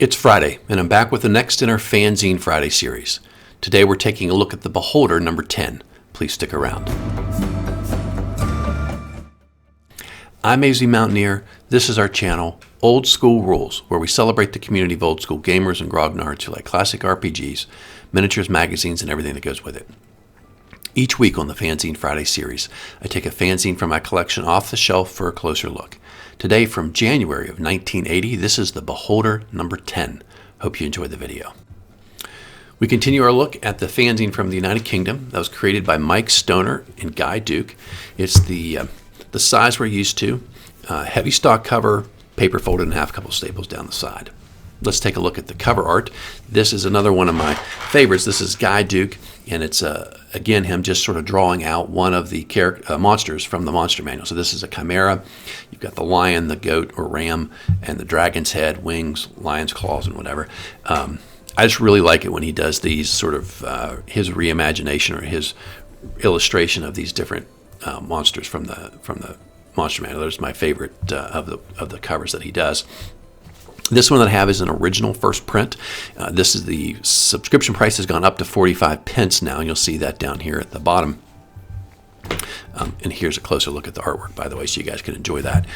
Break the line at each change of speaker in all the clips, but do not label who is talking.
It's Friday, and I'm back with the next in our Fanzine Friday series. Today we're taking a look at The Beholder number 10. Please stick around. I'm AZ Mountaineer. This is our channel, Old School Rules, where we celebrate the community of old school gamers and grognards who like classic RPGs, miniatures, magazines, and everything that goes with it. Each week on the Fanzine Friday series, I take a fanzine from my collection off the shelf for a closer look. Today, from January of 1980, this is The Beholder number 10. Hope you enjoyed the video. We continue our look at the fanzine from the United Kingdom that was created by Mike Stoner and Guy Duke. It's the size we're used to, heavy stock cover, paper folded in half, a couple staples down the side. Let's take a look at the cover art. This is another one of my favorites. This is Guy Duke, and it's, again, him just sort of drawing out one of the monsters from the monster manual. So this is a chimera. You've got the lion, the goat or ram, and the dragon's head, wings, lion's claws, and whatever. I just really like it when he does these sort of his reimagination or his illustration of these different monsters from the monster manual. That's my favorite of the covers that he does. This one that I have is an original first print. This is the subscription price has gone up to 45 pence now, and you'll see that down here at the bottom. And here's a closer look at the artwork, by the way, so you guys can enjoy that.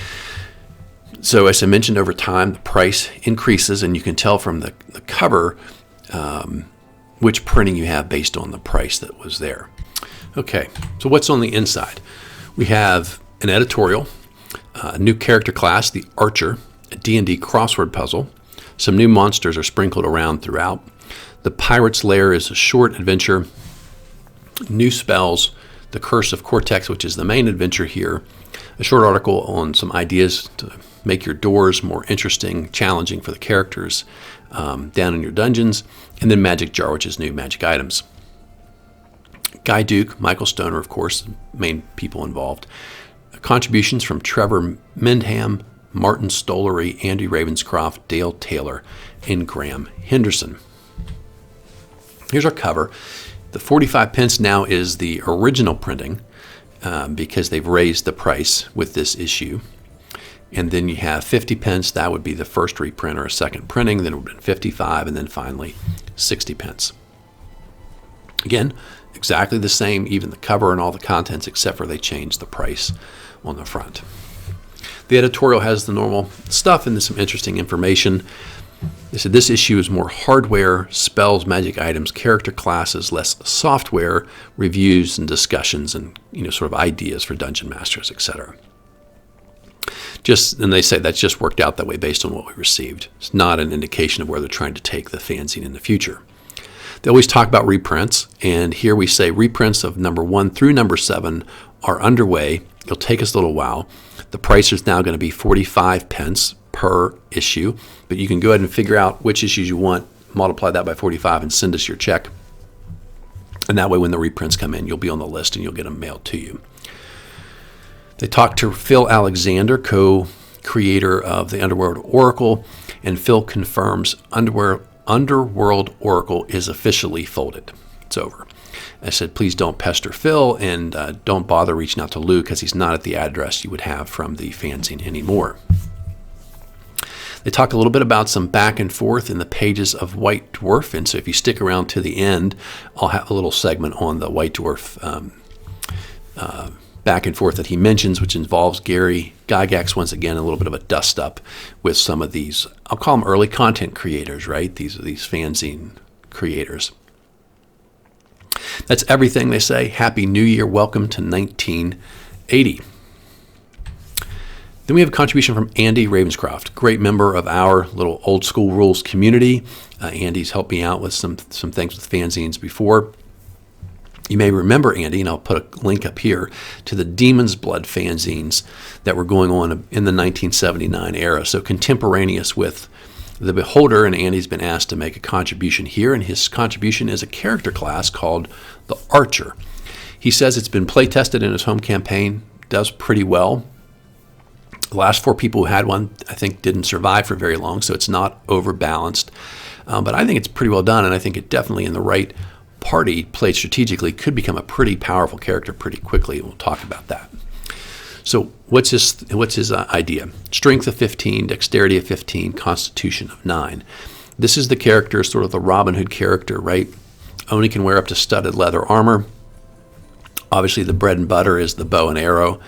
So as I mentioned, over time, the price increases, and you can tell from the cover which printing you have based on the price that was there. Okay, so what's on the inside? We have an editorial, a new character class, the Archer, a D&D crossword puzzle. Some new monsters are sprinkled around throughout. The Pirates Lair is a short adventure. New spells, the Curse of Cortex, which is the main adventure here. A short article on some ideas to make your doors more interesting, challenging for the characters down in your dungeons. And then Magic Jar, which is new magic items. Guy Duke, Michael Stoner, of course, main people involved. Contributions from Trevor Mendham, Martin Stollery, Andy Ravenscroft, Dale Taylor, and Graham Henderson. Here's our cover. The 45 pence now is the original printing because they've raised the price with this issue. And then you have 50 pence. That would be the first reprint or a second printing. Then it would have been 55, and then finally 60 pence. Again, exactly the same, even the cover and all the contents, except for they changed the price on the front. The editorial has the normal stuff and some interesting information. They said this issue is more hardware, spells, magic items, character classes, less software, reviews and discussions, and sort of ideas for dungeon masters, etc. And they say that's just worked out that way based on what we received. It's not an indication of where they're trying to take the fanzine in the future. They always talk about reprints, and here we say reprints of number 1 through number 7 are underway. It'll take us a little while. The price is now going to be 45 pence per issue, but you can go ahead and figure out which issues you want, multiply that by 45, and send us your check. And that way, when the reprints come in, you'll be on the list and you'll get them mailed to you. They talked to Phil Alexander, co-creator of the Underworld Oracle, and Phil confirms Underworld Oracle is officially folded. It's over. I said, please don't pester Phil and don't bother reaching out to Lou because he's not at the address you would have from the fanzine anymore. They talk a little bit about some back and forth in the pages of White Dwarf, and so if you stick around to the end, I'll have a little segment on the White Dwarf back and forth that he mentions, which involves Gary Gygax, once again, a little bit of a dust-up with some of these, I'll call them early content creators, right? These fanzine creators. That's everything they say. Happy New Year. Welcome to 1980. Then we have a contribution from Andy Ravenscroft, great member of our little Old School Rules community. Andy's helped me out with some things with fanzines before. You may remember Andy, and I'll put a link up here, to the Demon's Blood fanzines that were going on in the 1979 era, so contemporaneous with The Beholder, and Andy's been asked to make a contribution here, and his contribution is a character class called the Archer. He says it's been play tested in his home campaign, does pretty well. The last 4 people who had one, I think, didn't survive for very long, so it's not overbalanced. But I think it's pretty well done, and I think it definitely, in the right party played strategically, could become a pretty powerful character pretty quickly, and we'll talk about that. So what's his idea? Strength of 15, dexterity of 15, constitution of 9. This is the character, sort of the Robin Hood character, right? Only can wear up to studded leather armor. Obviously, the bread and butter is the bow and arrow.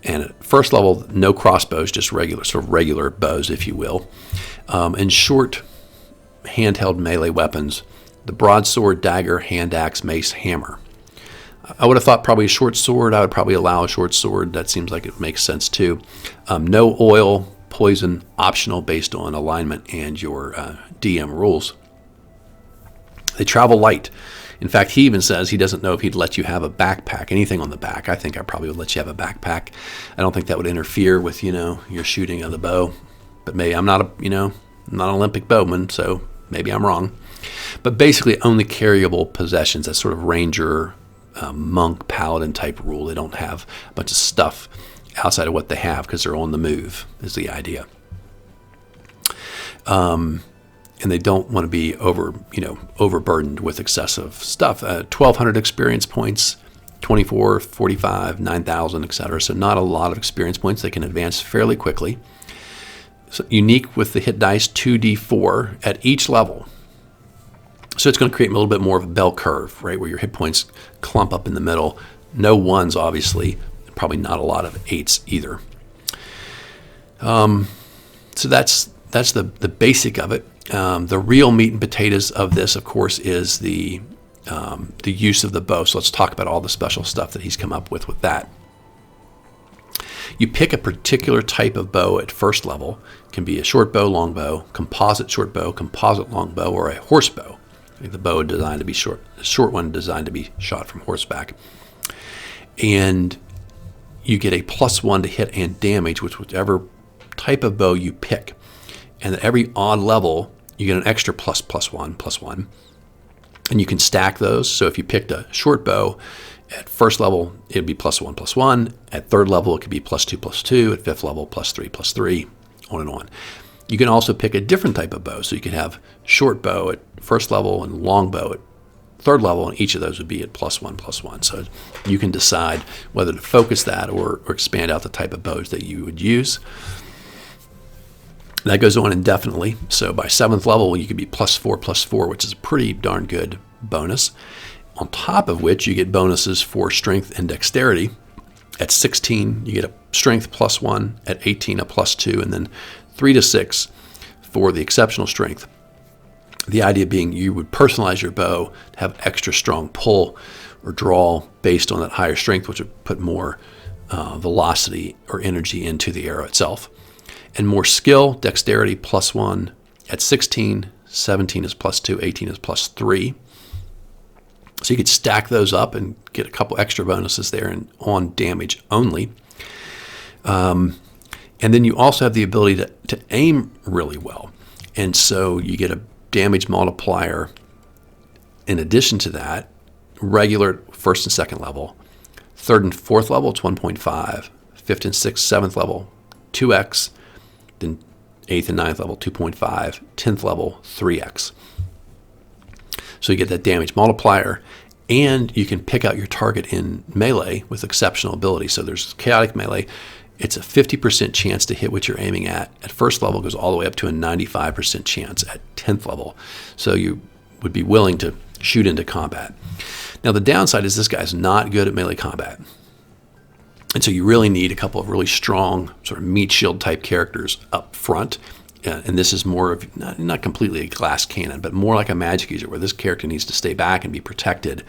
And at first level, no crossbows, just regular bows, if you will. And short handheld melee weapons, the broadsword, dagger, hand axe, mace, hammer. I would have thought probably a short sword. I would probably allow a short sword. That seems like it makes sense too. No oil, poison, optional based on alignment and your DM rules. They travel light. In fact, he even says he doesn't know if he'd let you have a backpack, anything on the back. I think I probably would let you have a backpack. I don't think that would interfere with, your shooting of the bow. But maybe I'm not I'm not an Olympic bowman, so maybe I'm wrong. But basically only carryable possessions, that sort of ranger, monk, paladin type rule. They don't have a bunch of stuff outside of what they have because they're on the move, is the idea. And they don't want to be overburdened with excessive stuff. 1,200 experience points, 24, 45, 9,000, etc. So not a lot of experience points. They can advance fairly quickly. So unique with the hit dice, 2d4 at each level. So it's going to create a little bit more of a bell curve, right, where your hit points clump up in the middle. No ones, obviously. Probably not a lot of 8s either. So that's the basic of it. The real meat and potatoes of this, of course, is the use of the bow. So let's talk about all the special stuff that he's come up with that. You pick a particular type of bow at first level. It can be a short bow, long bow, composite short bow, composite long bow, or a horse bow. The bow designed to be short, the short one designed to be shot from horseback. And you get a +1 to hit and damage with whichever type of bow you pick. And at every odd level, you get an extra +1. And you can stack those. So if you picked a short bow, at first level, it'd be +1. At third level, it could be +2. At fifth level, +3, on and on. You can also pick a different type of bow. So you could have short bow at first level and long bow at third level, and each of those would be at +1. So you can decide whether to focus that or expand out the type of bows that you would use. That goes on indefinitely. So by 7th level, you could be +4, which is a pretty darn good bonus. On top of which, you get bonuses for strength and dexterity. At 16, you get a strength +1. At 18, a +2. And then 3 to 6 for the exceptional strength. The idea being you would personalize your bow to have extra strong pull or draw based on that higher strength, which would put more velocity or energy into the arrow itself. And more skill, dexterity +1 at 16, 17 is +2, 18 is +3. So you could stack those up and get a couple extra bonuses there and on damage only. And then you also have the ability to aim really well. And so you get a damage multiplier in addition to that, regular 1st and 2nd level. 3rd and 4th level, it's 1.5. 5th and 6th, 7th level, 2x. Then 8th and 9th level, 2.5. 10th level, 3x. So you get that damage multiplier, and you can pick out your target in melee with exceptional ability. So there's chaotic melee. It's a 50% chance to hit what you're aiming at. At first level, it goes all the way up to a 95% chance at 10th level. So you would be willing to shoot into combat. Now the downside is this guy's not good at melee combat. And so you really need a couple of really strong sort of meat shield type characters up front. And this is more of, not completely a glass cannon, but more like a magic user where this character needs to stay back and be protected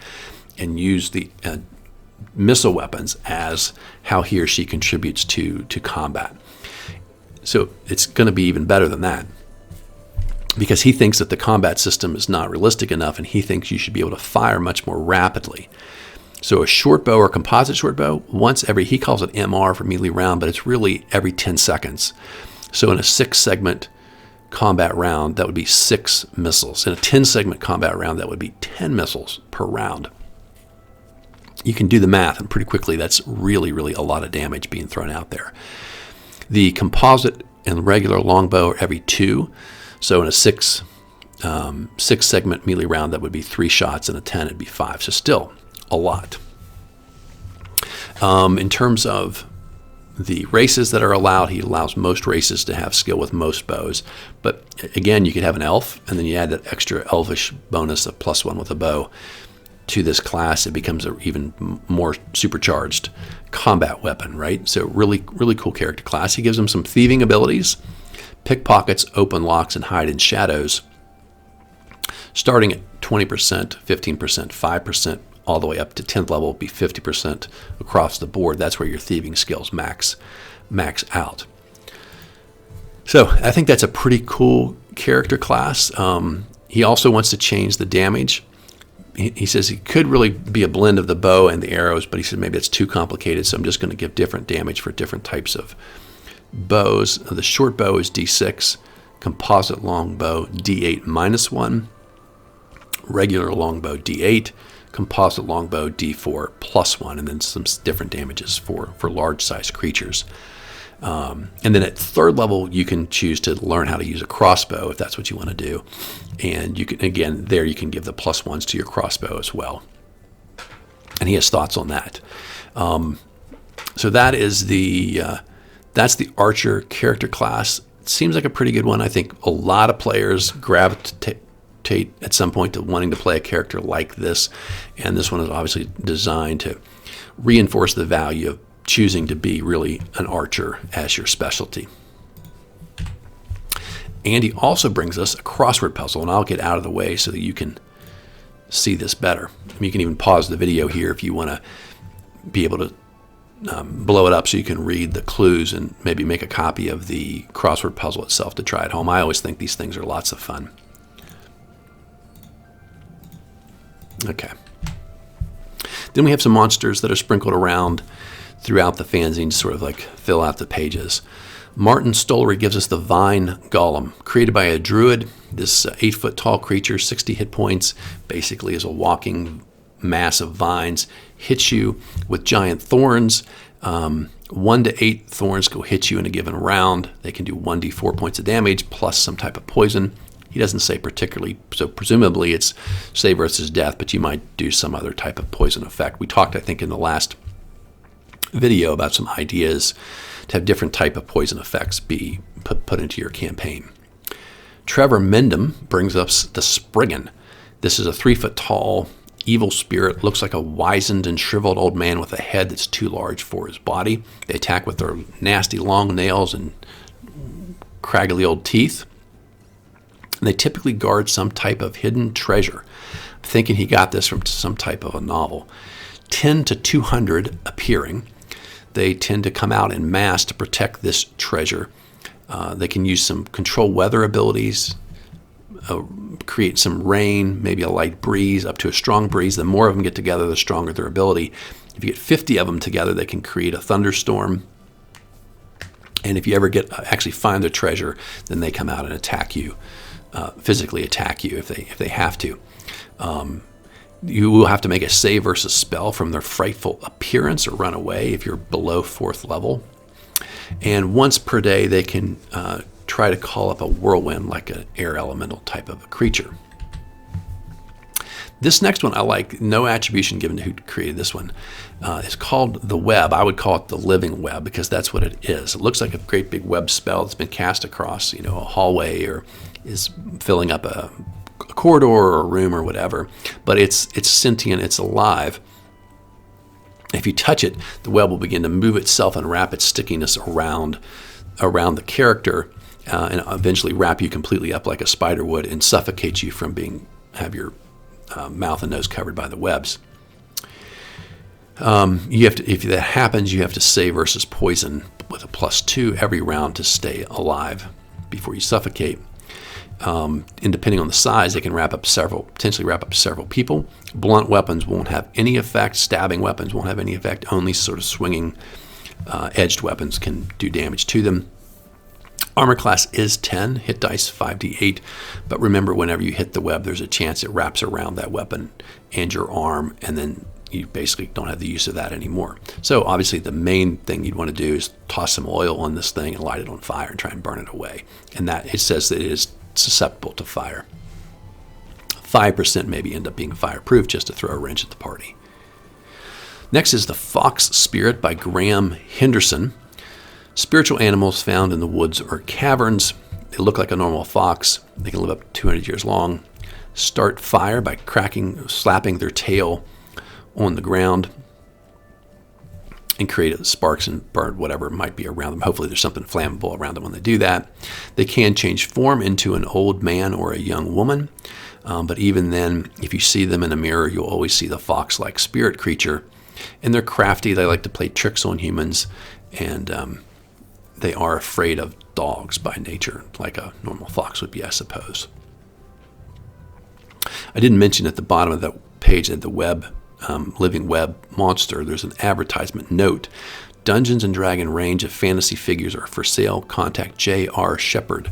and use the missile weapons as how he or she contributes to combat. So it's going to be even better than that because he thinks that the combat system is not realistic enough and he thinks you should be able to fire much more rapidly. So a short bow or composite short bow, he calls it MR for melee round, but it's really every 10 seconds. So in a 6-segment combat round, that would be 6 missiles. In a 10-segment combat round, that would be 10 missiles per round. You can do the math, and pretty quickly, that's really, really a lot of damage being thrown out there. The composite and regular longbow are every 2. So in a 6-segment melee round, that would be 3 shots. In a 10, it'd be 5. So still a lot. In terms of the races that are allowed. He allows most races to have skill with most bows. But again, you could have an elf, and then you add that extra elvish bonus of +1 with a bow to this class. It becomes an even more supercharged combat weapon, right? So really, really cool character class. He gives him some thieving abilities, pickpockets, open locks, and hide in shadows, starting at 20%, 15%, 5%, all the way up to 10th level, will be 50% across the board. That's where your thieving skills max out. So I think that's a pretty cool character class. He also wants to change the damage. He says he could really be a blend of the bow and the arrows, but he said maybe it's too complicated, so I'm just going to give different damage for different types of bows. The short bow is D6, composite longbow D8 -1, regular longbow D8, composite longbow D4 +1, and then some different damages for large-sized creatures. And then at 3rd level, you can choose to learn how to use a crossbow if that's what you want to do. And you can, again, there you can give the +1s to your crossbow as well. And he has thoughts on that. So that is that's the archer character class. It seems like a pretty good one. I think a lot of players gravitate at some point to wanting to play a character like this. And this one is obviously designed to reinforce the value of choosing to be really an archer as your specialty. Andy also brings us a crossword puzzle, and I'll get out of the way so that you can see this better. You can even pause the video here if you want to be able to blow it up so you can read the clues and maybe make a copy of the crossword puzzle itself to try at home. I always think these things are lots of fun. Okay. Then we have some monsters that are sprinkled around throughout the fanzine to sort of like fill out the pages. Martin Stollery gives us the Vine Golem, created by a druid. This 8-foot tall creature, 60 hit points, basically is a walking mass of vines, hits you with giant thorns. 1 to 8 thorns go hit you in a given round. They can do 1d4 points of damage plus some type of poison. He doesn't say particularly, so presumably it's save versus death, but you might do some other type of poison effect. We talked, I think, in the last video about some ideas to have different type of poison effects be put into your campaign. Trevor Mendham brings us the Spriggan. This is a 3-foot tall evil spirit. Looks like a wizened and shriveled old man with a head that's too large for his body. They attack with their nasty long nails and craggly old teeth. And they typically guard some type of hidden treasure. I'm thinking he got this from some type of a novel. 10 to 200 appearing. They tend to come out in mass to protect this treasure. They can use some control weather abilities, create some rain, maybe a light breeze, up to a strong breeze. The more of them get together, the stronger their ability. If you get 50 of them together, they can create a thunderstorm. And if you ever actually find the treasure, then they come out and attack you, physically attack you if they have to. You will have to make a save versus spell from their frightful appearance or run away if you're below 4th level. And once per day, they can try to call up a whirlwind like an air elemental type of a creature. This next one I like, no attribution given to who created this one. It's called the Web. I would call it the Living Web because that's what it is. It looks like a great big web spell that's been cast across, a hallway or is filling up a corridor or a room or whatever, but it's sentient, it's alive. If you touch it, the web will begin to move itself and wrap its stickiness around the character and eventually wrap you completely up like a spider would and suffocate you from have your mouth and nose covered by the webs. If that happens, you have to save versus poison with a +2 every round to stay alive before you suffocate. And depending on the size, they can potentially wrap up several people. Blunt weapons won't have any effect. Stabbing weapons won't have any effect. Only sort of swinging edged weapons can do damage to them. Armor class is 10, hit dice 5d8, but remember whenever you hit the web, there's a chance it wraps around that weapon and your arm, and then you basically don't have the use of that anymore. So obviously the main thing you'd want to do is toss some oil on this thing and light it on fire and try and burn it away. And that it says that it is susceptible to fire. 5% maybe end up being fireproof just to throw a wrench at the party. Next is the Fox Spirit by Graham Henderson. Spiritual animals found in the woods or caverns. They look like a normal fox. They can live up to 200 years long. Start fire by slapping their tail on the ground and create sparks and burn whatever might be around them. Hopefully there's something flammable around them when they do that. They can change form into an old man or a young woman. But even then, if you see them in a mirror, you'll always see the fox-like spirit creature. And they're crafty. They like to play tricks on humans. And they are afraid of dogs by nature, like a normal fox would be, I suppose. I didn't mention at the bottom of that page at the web, living web monster, there's an advertisement note. Dungeons and Dragon range of fantasy figures are for sale. Contact J.R. Shepard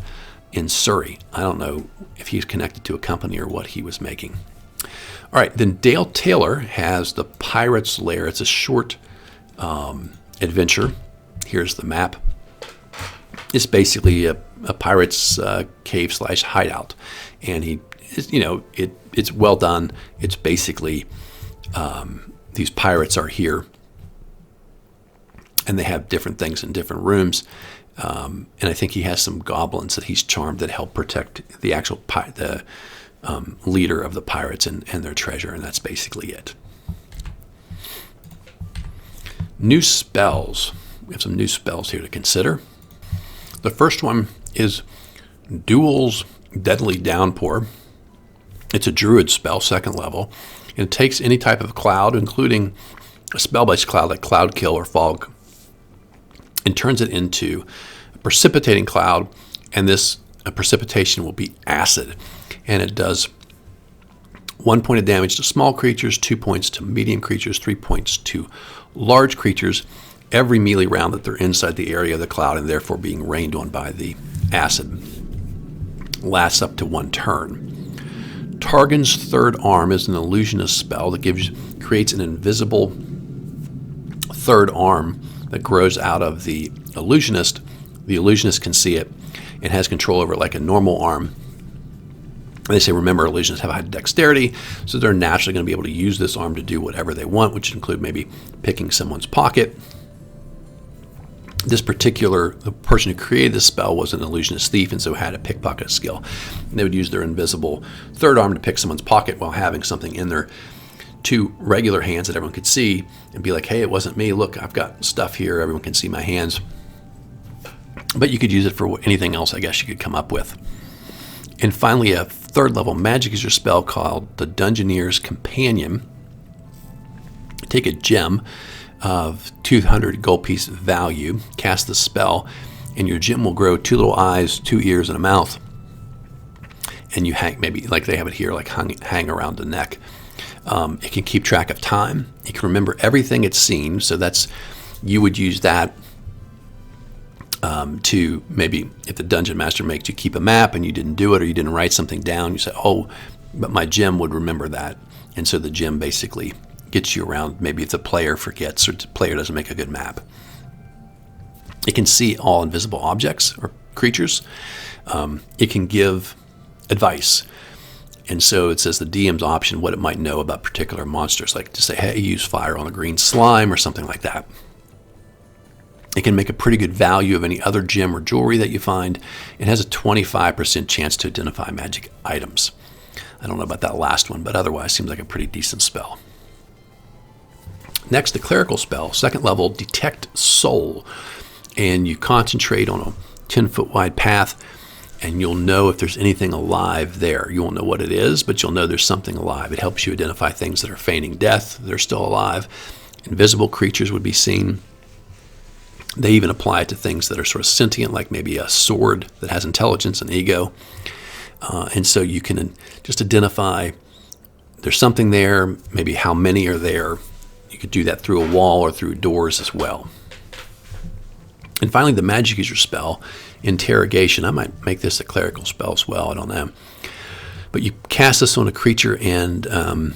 in Surrey. I don't know if he's connected to a company or what he was making. All right, then Dale Taylor has the Pirates Lair. It's a short adventure. Here's the map. It's basically a pirate's cave / hideout, and it's well done. It's basically these pirates are here, and they have different things in different rooms. And I think he has some goblins that he's charmed that help protect the actual leader of the pirates and their treasure, and that's basically it. New spells. We have some new spells here to consider. The first one is Duel's Deadly Downpour. It's a druid spell, 2nd level. And it takes any type of cloud, including a spell-based cloud like Cloud Kill or Fog, and turns it into a precipitating cloud. And this precipitation will be acid. And it does 1 point of damage to small creatures, 2 points to medium creatures, 3 points to large creatures, every melee round that they're inside the area of the cloud and therefore being rained on by the acid. Lasts up to 1 turn. Targon's Third Arm is an illusionist spell that creates an invisible third arm that grows out of the illusionist. The illusionist can see it and has control over it like a normal arm. They say, remember, illusionists have high dexterity, so they're naturally going to be able to use this arm to do whatever they want, which include maybe picking someone's pocket. The person who created this spell was an illusionist thief and so had a pickpocket skill. And they would use their invisible third arm to pick someone's pocket while having something in their 2 regular hands that everyone could see and be like, hey, it wasn't me. Look, I've got stuff here. Everyone can see my hands. But you could use it for anything else, I guess, you could come up with. And finally, a 3rd level magic user spell called the Dungeoneer's Companion. Take a gem of 200 gold piece value, cast the spell, and your gem will grow 2 little eyes, 2 ears, and a mouth. And you hang, maybe like they have it here, like hang around the neck. It can keep track of time. It can remember everything it's seen. So you would use that to maybe, if the dungeon master makes you keep a map and you didn't do it or you didn't write something down, you say, oh, but my gem would remember that. And so the gem basically gets you around, maybe if the player forgets or the player doesn't make a good map. It can see all invisible objects or creatures. It can give advice. And so it says the DM's option what it might know about particular monsters, like to say, hey, use fire on a green slime or something like that. It can make a pretty good value of any other gem or jewelry that you find. It has a 25% chance to identify magic items. I don't know about that last one, but otherwise seems like a pretty decent spell. Next, the clerical spell, 2nd level, Detect Soul. And you concentrate on a 10-foot wide path, and you'll know if there's anything alive there. You won't know what it is, but you'll know there's something alive. It helps you identify things that are feigning death. They're still alive. Invisible creatures would be seen. They even apply it to things that are sort of sentient, like maybe a sword that has intelligence and ego. And so you can just identify there's something there, maybe how many are there. You could do that through a wall or through doors as well. And finally, the magic user spell, Interrogation. I might make this a clerical spell as well, I don't know. But you cast this on a creature, and the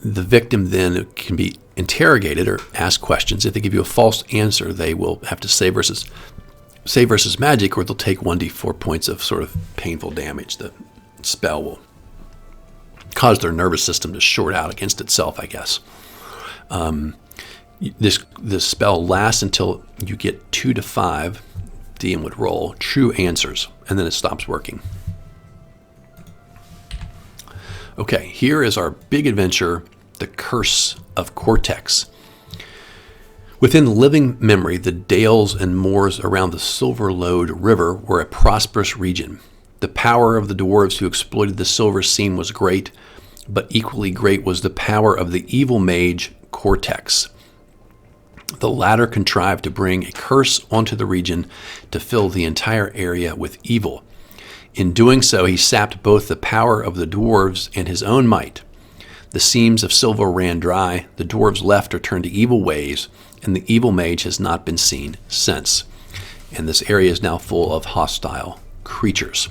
victim then can be interrogated or ask questions. If they give you a false answer, they will have to say versus magic, or they'll take 1d4 points of sort of painful damage. The spell will cause their nervous system to short out against itself, I guess. This spell lasts until you get 2 to 5, DM would roll, true answers, and then it stops working. Okay, here is our big adventure, the Curse of Cortex. Within living memory, the dales and moors around the Silver Lode River were a prosperous region. The power of the dwarves who exploited the silver seam was great, but equally great was the power of the evil mage Cortex. The latter contrived to bring a curse onto the region to fill the entire area with evil. In doing so, he sapped both the power of the dwarves and his own might. The seams of silver ran dry, the dwarves left or turned to evil ways, and the evil mage has not been seen since. And this area is now full of hostile creatures.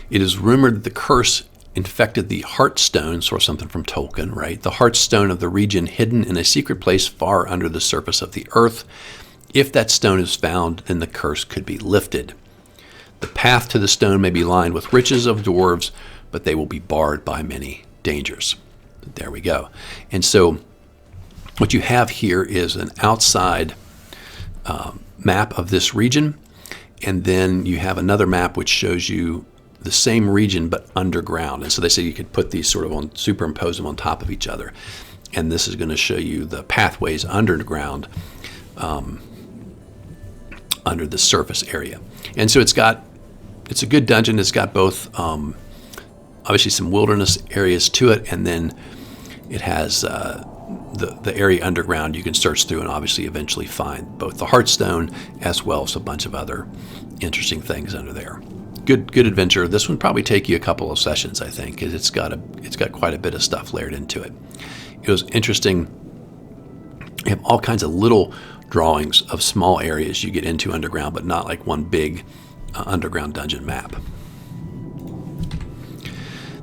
It is rumored that the curse infected the Heartstone, or something from Tolkien, right? The Heartstone of the region, hidden in a secret place far under the surface of the earth. If that stone is found, then the curse could be lifted. The path to the stone may be lined with riches of dwarves, but they will be barred by many dangers. There we go. And so what you have here is an outside map of this region, and then you have another map which shows you the same region but underground. And so they say you could put these sort of superimpose them on top of each other. And this is going to show you the pathways underground under the surface area. And so it's a good dungeon. It's got both obviously some wilderness areas to it, and then it has the area underground you can search through and obviously eventually find both the Heartstone as well as a bunch of other interesting things under there. Good adventure. This one probably take you a couple of sessions, I think, because it's got quite a bit of stuff layered into it. It was interesting. You have all kinds of little drawings of small areas you get into underground, but not like one big underground dungeon map.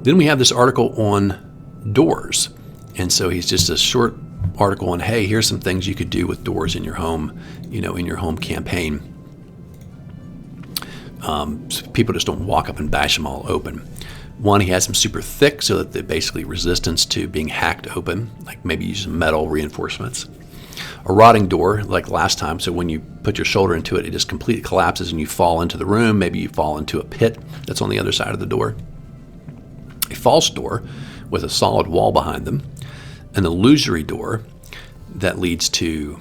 Then we have this article on doors. And so he's just a short article on, hey, here's some things you could do with doors in your home, in your home campaign. So people just don't walk up and bash them all open. One, he has them super thick so that they're basically resistance to being hacked open, like maybe use some metal reinforcements. A rotting door, like last time, so when you put your shoulder into it, it just completely collapses and you fall into the room. Maybe you fall into a pit that's on the other side of the door. A false door with a solid wall behind them. An illusory door that leads to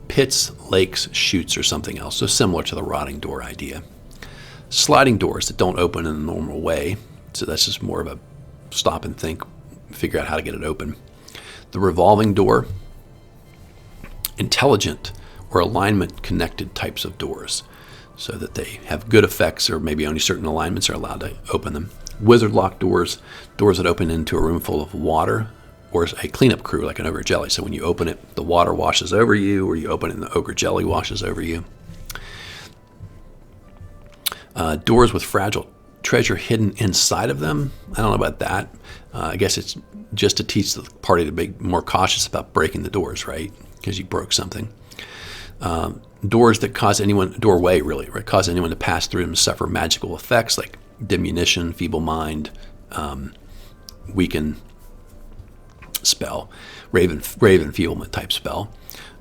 pits, lakes, chutes, or something else. So similar to the rotting door idea. Sliding doors that don't open in the normal way. So that's just more of a stop and think, figure out how to get it open. The revolving door. Intelligent or alignment connected types of doors so that they have good effects, or maybe only certain alignments are allowed to open them. Wizard lock doors that open into a room full of water, or a cleanup crew like an ogre jelly. So when you open it, the water washes over you, or you open it and the ogre jelly washes over you. Doors with fragile treasure hidden inside of them. I don't know about that. I guess it's just to teach the party to be more cautious about breaking the doors, right? Because you broke something. Doors that cause anyone to pass through them to suffer magical effects like diminution, feeble mind, weaken spell, raven enfeeblement type spell.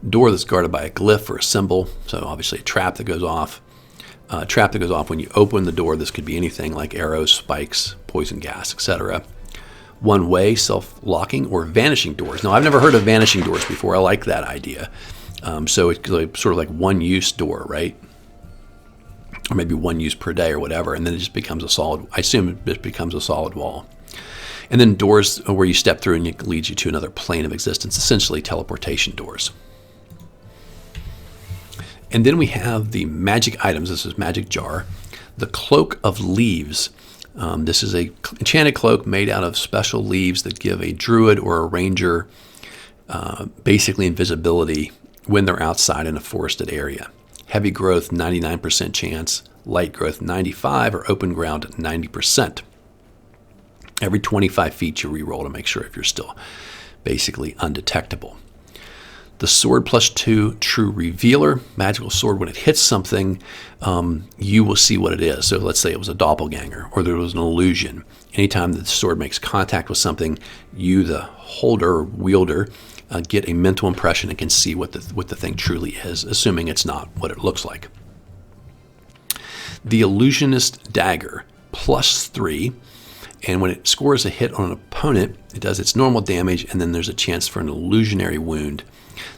Door that's guarded by a glyph or a symbol, so obviously a trap that goes off. Trap that goes off when you open the door. This could be anything like arrows, spikes, poison gas, etc. One-way, self-locking, or vanishing doors. Now, I've never heard of vanishing doors before. I like that idea. So it's sort of like one-use door, right? Or maybe one use per day or whatever, and then it just becomes a solid, I assume it becomes a solid wall. And then doors where you step through and it leads you to another plane of existence, essentially teleportation doors. And then we have the magic items. This is Magic Jar. The Cloak of Leaves. This is a enchanted cloak made out of special leaves that give a druid or a ranger basically invisibility when they're outside in a forested area. Heavy growth, 99% chance. Light growth, 95%, or open ground, 90%. Every 25 feet you re-roll to make sure if you're still basically undetectable. The sword +2 true revealer, magical sword. When it hits something, you will see what it is. So let's say it was a doppelganger or there was an illusion. Anytime that the sword makes contact with something, you, the holder, wielder, get a mental impression and can see what the thing truly is, assuming it's not what it looks like. The illusionist dagger, +3. And when it scores a hit on an opponent, it does its normal damage, and then there's a chance for an illusionary wound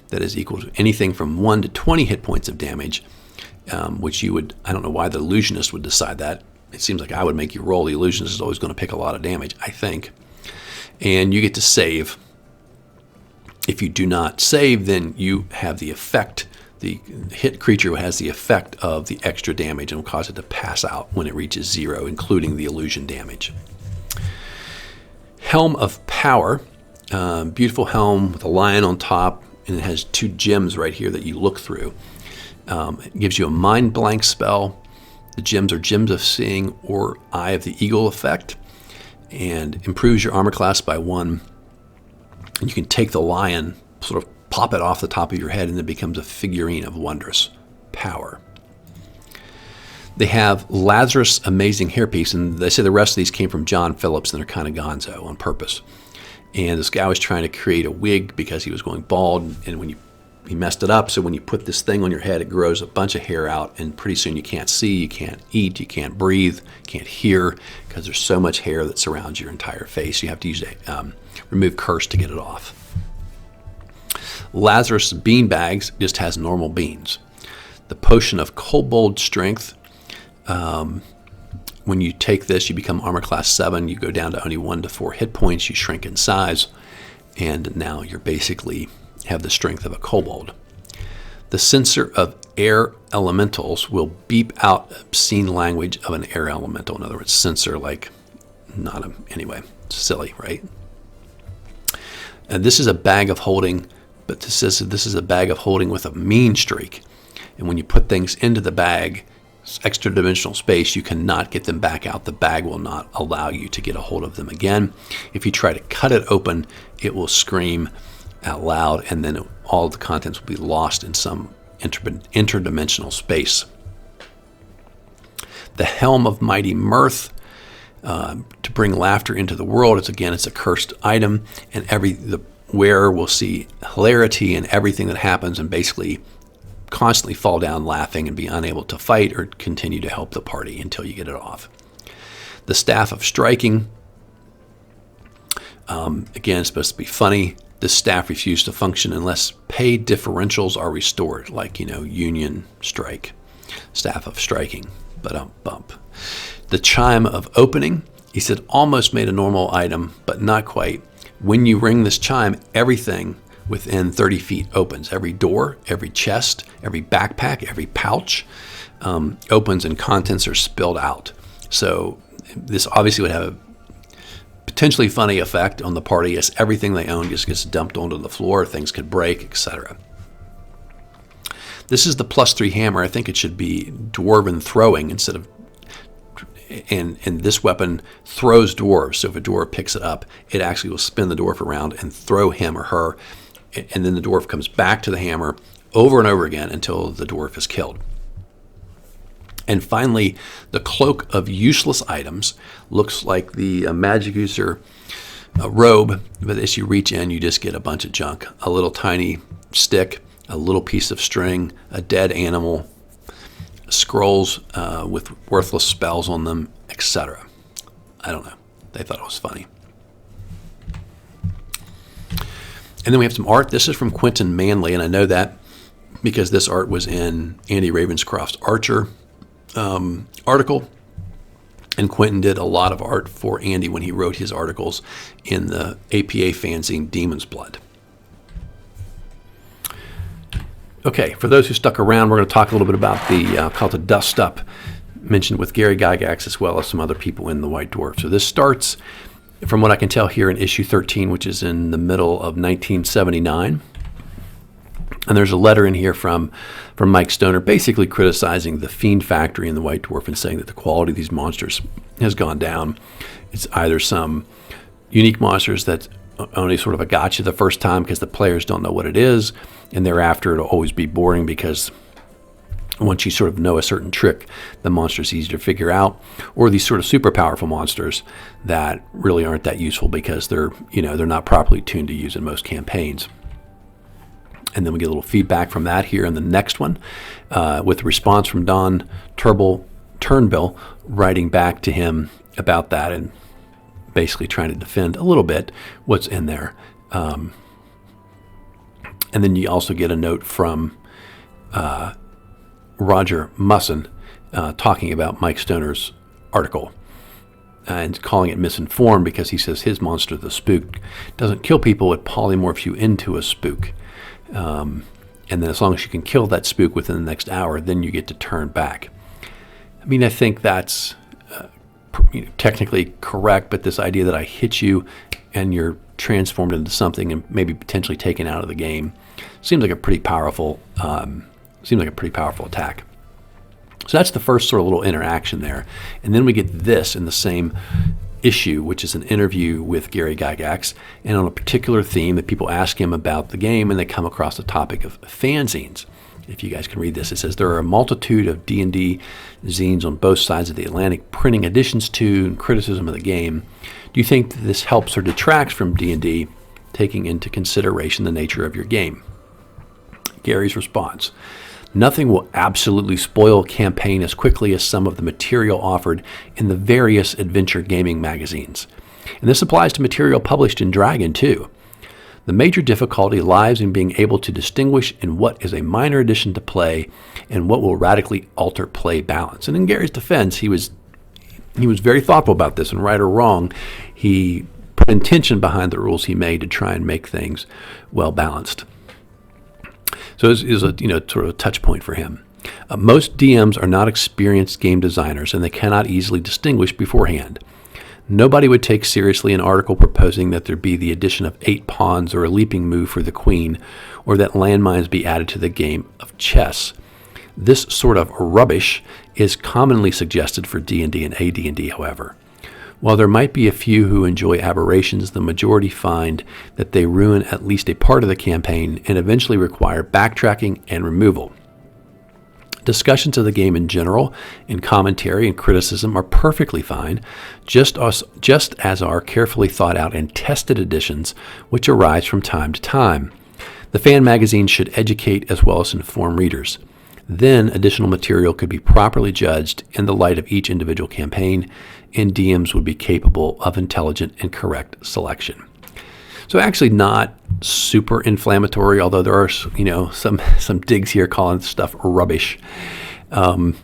that is equal to anything from 1 to 20 hit points of damage, which you would, I don't know why the illusionist would decide that. It seems like I would make you roll. The illusionist is always going to pick a lot of damage, I think. And you get to save. If you do not save, then you have the effect. The hit creature has the effect of the extra damage and will cause it to pass out when it reaches 0, including the illusion damage. Helm of Power, beautiful helm with a lion on top, and it has 2 gems right here that you look through. It gives you a mind blank spell. The gems are gems of seeing or Eye of the Eagle effect, and improves your armor class by 1. And you can take the lion, sort of pop it off the top of your head, and it becomes a figurine of wondrous power. They have Lazarus Amazing Hairpiece, and they say the rest of these came from John Phillips, and they're kind of gonzo on purpose. And this guy was trying to create a wig because he was going bald, and he messed it up. So when you put this thing on your head, it grows a bunch of hair out, and pretty soon you can't see, you can't eat, you can't breathe, you can't hear, because there's so much hair that surrounds your entire face. You have to use remove curse to get it off. Lazarus Bean Bags just has normal beans. The Potion of Kobold Strength. When you take this, you become armor class 7. You go down to only 1 to 4 hit points. You shrink in size, and now you're basically have the strength of a kobold. The Censor of Air Elementals will beep out obscene language of an air elemental. In other words, censor, like, not a, anyway, it's silly, right? And this is a bag of holding, but this is a bag of holding with a mean streak. And when you put things into the bag, extra dimensional space, you cannot get them back out. The bag will not allow you to get a hold of them again. If you try to cut it open, it will scream out loud, and then all the contents will be lost in some interdimensional space. The Helm of Mighty Mirth, to bring laughter into the world. It's a cursed item, and the wearer will see hilarity in everything that happens, and basically constantly fall down laughing and be unable to fight or continue to help the party until you get it off. The Staff of Striking, again, it's supposed to be funny. The staff refused to function unless pay differentials are restored, like, Union Strike. Staff of Striking, bump. The Chime of Opening, he said, almost made a normal item, but not quite. When you ring this chime, everything within 30 feet opens. Every door, every chest, every backpack, every pouch opens, and contents are spilled out. So this obviously would have a potentially funny effect on the party, as everything they own just gets dumped onto the floor. Things could break, etc. This is the +3 hammer. I think it should be dwarven throwing instead of, and this weapon throws dwarves. So if a dwarf picks it up, it actually will spin the dwarf around and throw him or her, and then the dwarf comes back to the hammer over and over again until the dwarf is killed. And finally, the Cloak of Useless Items looks like the magic user robe, but as you reach in, you just get a bunch of junk. A little tiny stick, a little piece of string, a dead animal, scrolls with worthless spells on them, etc. I don't know. They thought it was funny. And then we have some art. This is from Quentin Manley, and I know that because this art was in Andy Ravenscroft's Archer article, and Quentin did a lot of art for Andy when he wrote his articles in the APA fanzine Demon's Blood. Okay, for those who stuck around, we're going to talk a little bit about the called the Dust Up, mentioned with Gary Gygax as well as some other people in the White Dwarf. So this starts, from what I can tell here, in issue 13, which is in the middle of 1979. And there's a letter in here from Mike Stoner basically criticizing the Fiend Factory in the White Dwarf and saying that the quality of these monsters has gone down. It's either some unique monsters that only sort of a gotcha the first time because the players don't know what it is, and thereafter it'll always be boring because once you sort of know a certain trick, the monster's easy to figure out. Or these sort of super powerful monsters that really aren't that useful because they're not properly tuned to use in most campaigns. And then we get a little feedback from that here in the next one, with a response from Don Turnbill writing back to him about that and basically trying to defend a little bit what's in there. And then you also get a note from Roger Musson talking about Mike Stoner's article and calling it misinformed because he says his monster, the spook, doesn't kill people, it polymorphs you into a spook. And then as long as you can kill that spook within the next hour, then you get to turn back. I mean, I think that's technically correct, but this idea that I hit you and you're transformed into something and maybe potentially taken out of the game seems like a pretty powerful attack. So that's the first sort of little interaction there. And then we get this in the same issue, which is an interview with Gary Gygax, and on a particular theme that people ask him about the game, and they come across the topic of fanzines. If you guys can read this, it says, there are a multitude of D&D zines on both sides of the Atlantic, printing additions to and criticism of the game. Do you think that this helps or detracts from D&D, taking into consideration the nature of your game? Gary's response: nothing will absolutely spoil a campaign as quickly as some of the material offered in the various adventure gaming magazines. And this applies to material published in Dragon, too. The major difficulty lies in being able to distinguish in what is a minor addition to play and what will radically alter play balance. And in Gary's defense, he was very thoughtful about this, and right or wrong, he put intention behind the rules he made to try and make things well balanced. So it is a sort of a touch point for him. Most DMs are not experienced game designers, and they cannot easily distinguish beforehand. Nobody would take seriously an article proposing that there be the addition of 8 pawns or a leaping move for the queen, or that landmines be added to the game of chess. This sort of rubbish is commonly suggested for D&D and AD&D, however. While there might be a few who enjoy aberrations, the majority find that they ruin at least a part of the campaign and eventually require backtracking and removal. Discussions of the game in general, and commentary and criticism are perfectly fine, just as are carefully thought out and tested editions which arise from time to time. The fan magazine should educate as well as inform readers. Then additional material could be properly judged in the light of each individual campaign, and DMs would be capable of intelligent and correct selection. So actually not super inflammatory, although there are some digs here calling stuff rubbish. But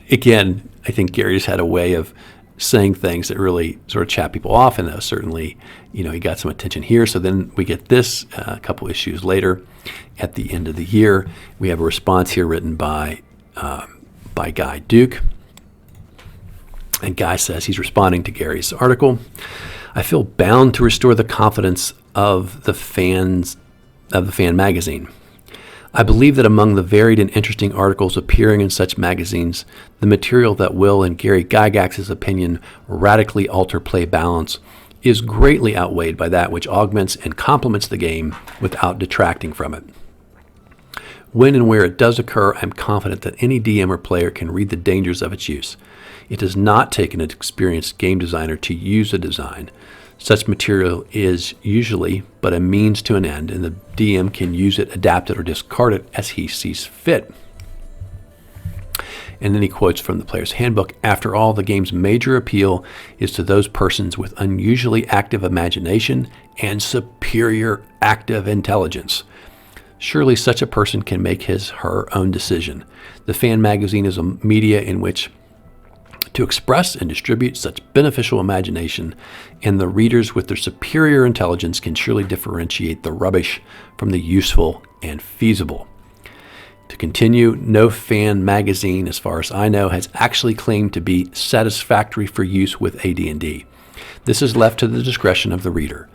again, I think Gary just had a way of saying things that really sort of chat people off, and certainly he got some attention here. So then we get this a couple issues later at the end of the year. We have a response here written by Guy Duke. And Guy says he's responding to Gary's article. I feel bound to restore the confidence of the fan magazine. I believe that among the varied and interesting articles appearing in such magazines, the material that will, in Gary Gygax's opinion, radically alter play balance is greatly outweighed by that which augments and complements the game without detracting from it. When and where it does occur, I'm confident that any DM or player can read the dangers of its use. It does not take an experienced game designer to use a design. Such material is usually but a means to an end, and the DM can use it, adapt it, or discard it as he sees fit. And then he quotes from the Player's Handbook, after all, the game's major appeal is to those persons with unusually active imagination and superior active intelligence. Surely such a person can make her own decision. The fan magazine is a media in which to express and distribute such beneficial imagination, and the readers with their superior intelligence can surely differentiate the rubbish from the useful and feasible. To continue, no fan magazine, as far as I know, has actually claimed to be satisfactory for use with AD&D. This is left to the discretion of the reader.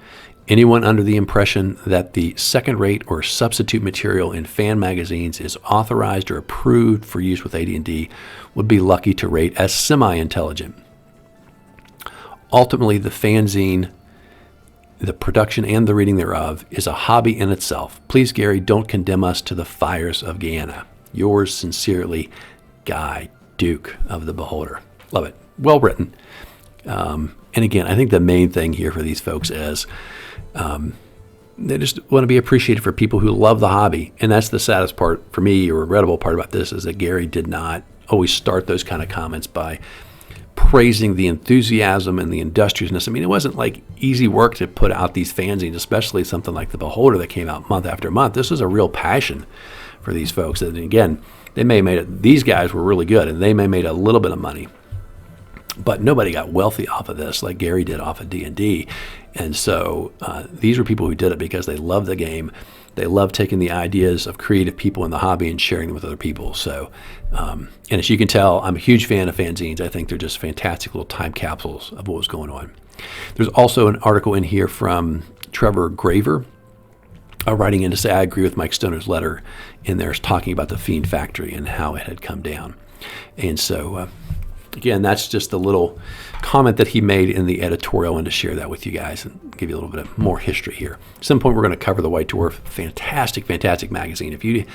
Anyone under the impression that the second-rate or substitute material in fan magazines is authorized or approved for use with AD&D would be lucky to rate as semi-intelligent. Ultimately, the fanzine, the production and the reading thereof, is a hobby in itself. Please, Gary, don't condemn us to the fires of Guyana. Yours sincerely, Guy Duke of the Beholder. Love it. Well written. And again, I think the main thing here for these folks is they just want to be appreciated for people who love the hobby. And that's the saddest part for me, or regrettable part about this, is that Gary did not always start those kind of comments by praising the enthusiasm and the industriousness. I mean, it wasn't like easy work to put out these fanzines, especially something like The Beholder that came out month after month. This was a real passion for these folks. And again, they may have made it, these guys were really good, and they may have made a little bit of money, but nobody got wealthy off of this like Gary did off of D&D. And so these were people who did it because they loved the game. They love taking the ideas of creative people in the hobby and sharing them with other people. So, and as you can tell, I'm a huge fan of fanzines. I think they're just fantastic little time capsules of what was going on. There's also an article in here from Trevor Graver, writing in to say, I agree with Mike Stoner's letter in there, talking about the Fiend Factory and how it had come down. And so, again, that's just a little comment that he made in the editorial, and to share that with you guys and give you a little bit of more history here. At some point, we're going to cover the White Dwarf. Fantastic, fantastic magazine. If you,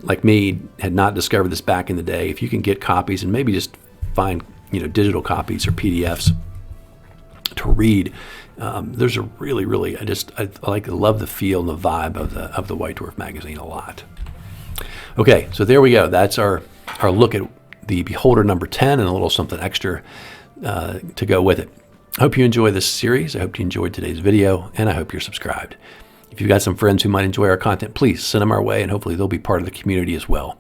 like me, had not discovered this back in the day, if you can get copies and maybe just find digital copies or PDFs to read, there's a really, I love the feel and the vibe of the White Dwarf magazine a lot. Okay, so there we go. That's our look at the Beholder number 10 and a little something extra to go with it. I hope you enjoy this series. I hope you enjoyed today's video, and I hope you're subscribed. If you've got some friends who might enjoy our content, please send them our way, and hopefully they'll be part of the community as well.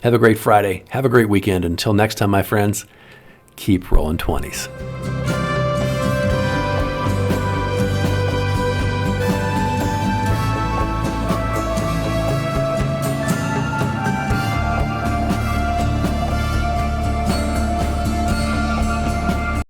Have a great Friday. Have a great weekend. Until next time, my friends, keep rolling 20s.